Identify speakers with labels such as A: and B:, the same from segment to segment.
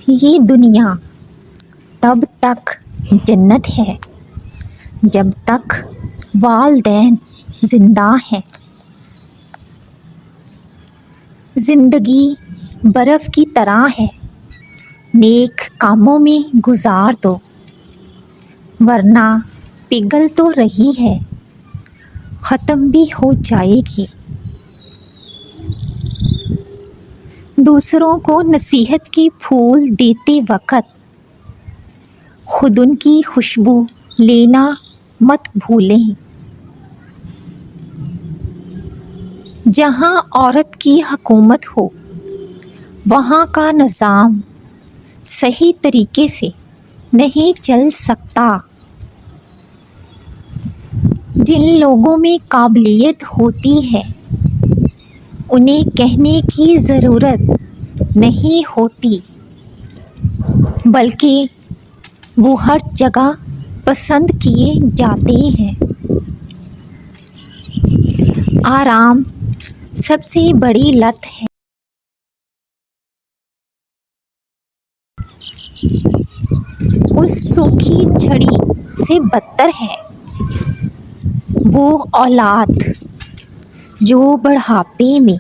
A: یہ دنیا تب تک جنت ہے جب تک والدین زندہ ہیں۔ زندگی برف کی طرح ہے، نیک کاموں میں گزار دو ورنہ پگھل تو رہی ہے، ختم بھی ہو جائے گی۔ دوسروں کو نصیحت کے پھول دیتے وقت خود ان کی خوشبو لینا مت بھولیں۔ جہاں عورت کی حکومت ہو وہاں کا نظام صحیح طریقے سے نہیں چل سکتا۔ جن لوگوں میں قابلیت ہوتی ہے انہیں کہنے کی ضرورت نہیں ہوتی، بلکہ وہ ہر جگہ پسند کیے جاتے ہیں۔ آرام سب سے بڑی لت ہے۔ اس سوکھی چھڑی سے بدتر ہے وہ اولاد جو بڑھاپے میں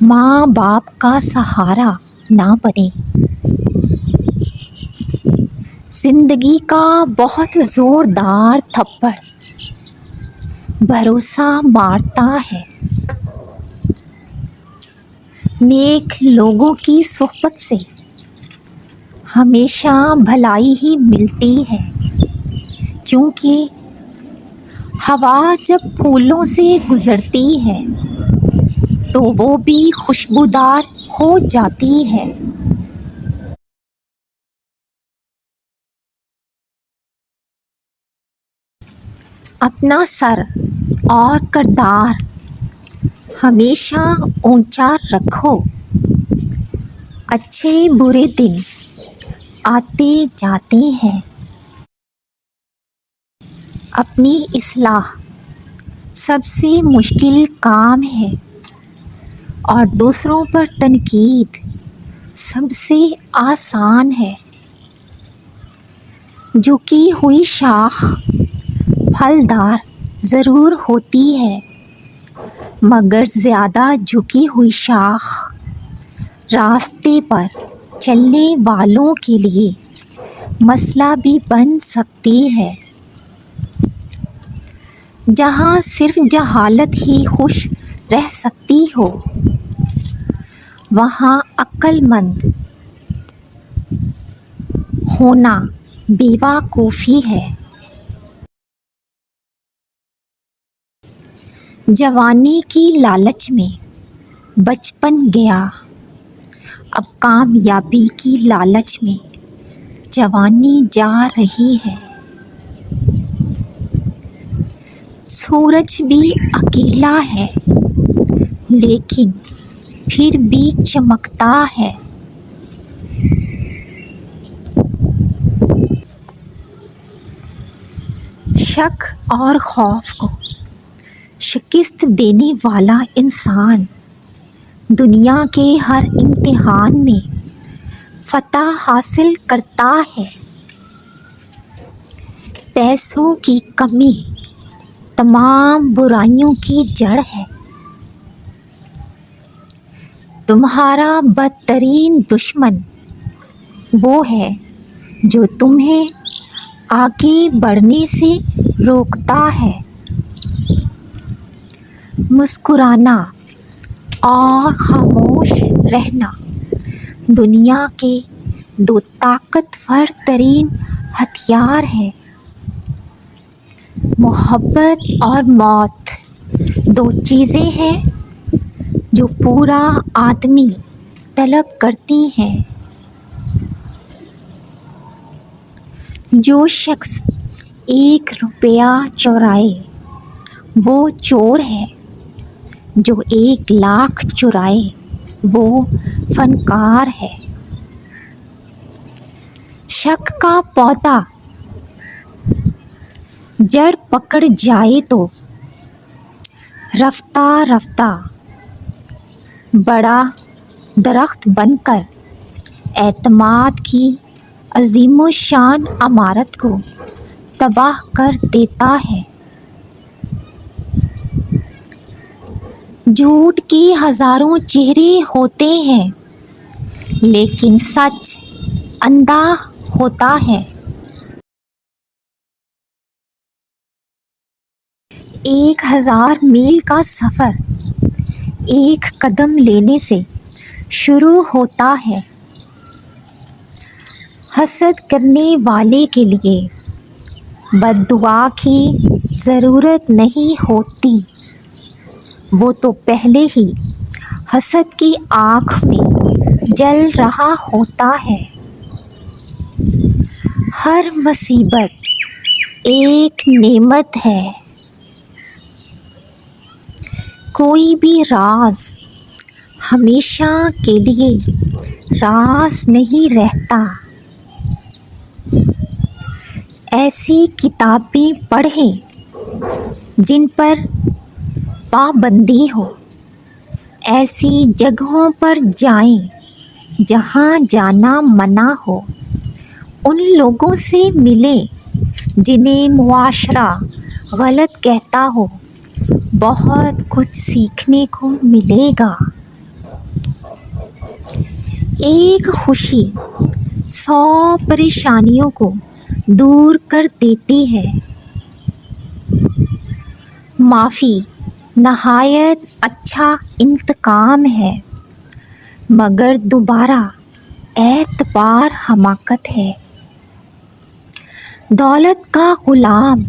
A: ماں باپ کا سہارا نہ بنے۔ زندگی کا بہت زوردار تھپڑ بھروسہ مارتا ہے۔ نیک لوگوں کی صحبت سے ہمیشہ بھلائی ہی ملتی ہے، کیونکہ ہوا جب پھولوں سے گزرتی ہے تو وہ بھی خوشبودار ہو جاتی ہے۔ اپنا سر اور کردار ہمیشہ اونچا رکھو۔ اچھے برے دن آتے جاتے ہیں۔ اپنی اصلاح سب سے مشکل کام ہے اور دوسروں پر تنقید سب سے آسان ہے۔ جھکی ہوئی شاخ پھلدار ضرور ہوتی ہے، مگر زیادہ جھکی ہوئی شاخ راستے پر چلنے والوں کے لیے مسئلہ بھی بن سکتی ہے۔ جہاں صرف جہالت ہی خوش رہ سکتی ہو وہاں عقل مند ہونا بیوقوفی ہے۔ جوانی کی لالچ میں بچپن گیا، اب کامیابی کی لالچ میں جوانی جا رہی ہے۔ سورج بھی اکیلا ہے لیکن پھر بھی چمکتا ہے۔ شک اور خوف کو شکست دینے والا انسان دنیا کے ہر امتحان میں فتح حاصل کرتا ہے۔ پیسوں کی کمی تمام برائیوں کی جڑ ہے۔ تمہارا بدترین دشمن وہ ہے جو تمہیں آگے بڑھنے سے روکتا ہے۔ مسکرانا اور خاموش رہنا دنیا کے دو طاقتور ترین ہتھیار ہیں۔ محبت اور موت دو چیزیں ہیں جو پورا آدمی طلب کرتی ہیں۔ جو شخص 1 روپیہ چرائے وہ چور ہے، جو 1 لاکھ چرائے وہ فنکار ہے۔ شک کا پودا جڑ پکڑ جائے تو رفتہ رفتہ بڑا درخت بن کر اعتماد کی عظیم الشان عمارت کو تباہ کر دیتا ہے۔ جھوٹ کے ہزاروں چہرے ہوتے ہیں لیکن سچ اندھا ہوتا ہے۔ ایک 1000 میل کا سفر ایک قدم لینے سے شروع ہوتا ہے۔ حسد کرنے والے کے لیے بد دعا کی ضرورت نہیں ہوتی، وہ تو پہلے ہی حسد کی آگ میں جل رہا ہوتا ہے۔ ہر مصیبت ایک نعمت ہے۔ کوئی بھی راز ہمیشہ کے لیے راز نہیں رہتا۔ ایسی کتابیں پڑھیں جن پر پابندی ہو، ایسی جگہوں پر جائیں جہاں جانا منع ہو، ان لوگوں سے ملیں جنہیں معاشرہ غلط کہتا ہو، بہت کچھ سیکھنے کو ملے گا۔ ایک خوشی 100 پریشانیوں کو دور کر دیتی ہے۔ معافی نہایت اچھا انتقام ہے، مگر دوبارہ اعتبار حماقت ہے۔ دولت کا غلام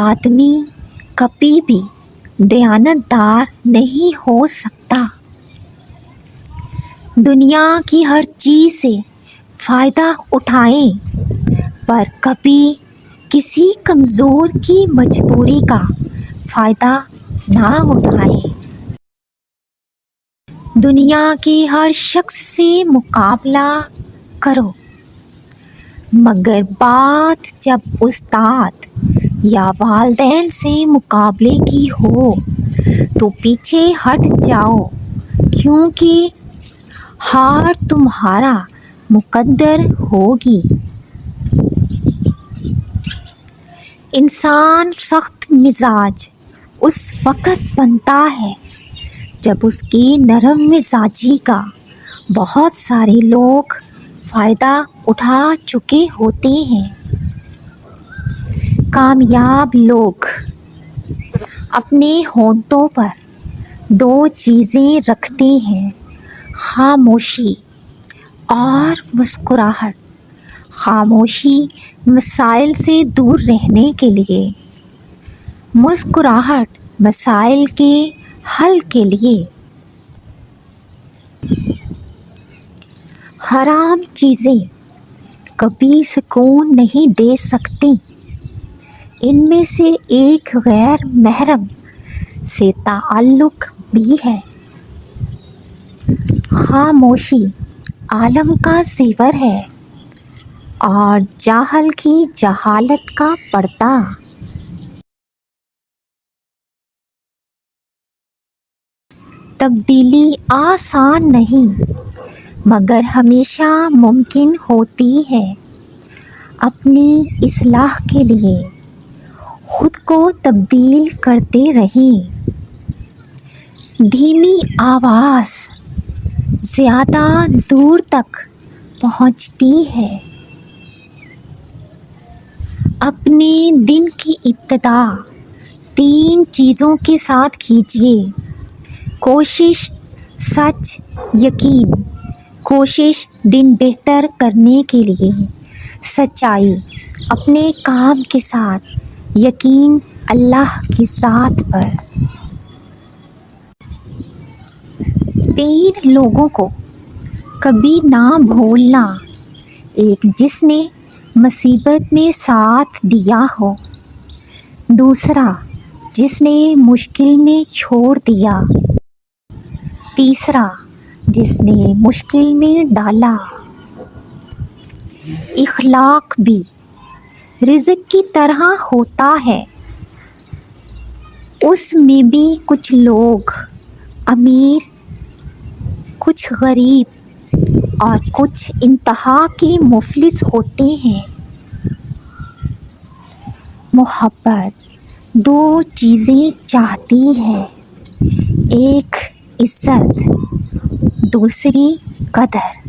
A: آدمی کبھی بھی دیانتدار نہیں ہو سکتا۔ دنیا کی ہر چیز سے فائدہ اٹھائیں پر کبھی کسی کمزور کی مجبوری کا فائدہ نہ اٹھائیں۔ دنیا کے ہر شخص سے مقابلہ کرو، مگر بات جب استاد یا والدین سے مقابلے کی ہو تو پیچھے ہٹ جاؤ، کیونکہ ہار تمہارا مقدر ہوگی۔ انسان سخت مزاج اس وقت بنتا ہے جب اس کی نرم مزاجی کا بہت سارے لوگ فائدہ اٹھا چکے ہوتے ہیں۔ کامیاب لوگ اپنے ہونٹوں پر 2 چیزیں رکھتے ہیں، خاموشی اور مسکراہٹ۔ خاموشی مسائل سے دور رہنے کے لیے، مسکراہٹ مسائل کے حل کے لیے۔ حرام چیزیں کبھی سکون نہیں دے سکتی، ان میں سے ایک غیر محرم سے تعلق بھی ہے۔ خاموشی عالم کا زیور ہے اور جاہل کی جہالت کا پردہ۔ تبدیلی آسان نہیں مگر ہمیشہ ممکن ہوتی ہے۔ اپنی اصلاح کے لیے خود کو تبدیل کرتے رہیں۔ دھیمی آواز زیادہ دور تک پہنچتی ہے۔ اپنے دن کی ابتدا 3 چیزوں کے ساتھ کیجیے: کوشش، سچ، یقین۔ کوشش دن بہتر کرنے کے لیے، سچائی اپنے کام کے ساتھ، یقین اللہ کی ذات پر۔ 3 لوگوں کو کبھی نہ بھولنا: ایک جس نے مصیبت میں ساتھ دیا ہو، دوسرا جس نے مشکل میں چھوڑ دیا، تیسرا جس نے مشکل میں ڈالا۔ اخلاق بھی رزق کی طرح ہوتا ہے، اس میں بھی کچھ لوگ امیر، کچھ غریب، اور کچھ انتہا کے مفلس ہوتے ہیں۔ محبت دو چیزیں چاہتی ہے، ایک عزت، دوسری قدر۔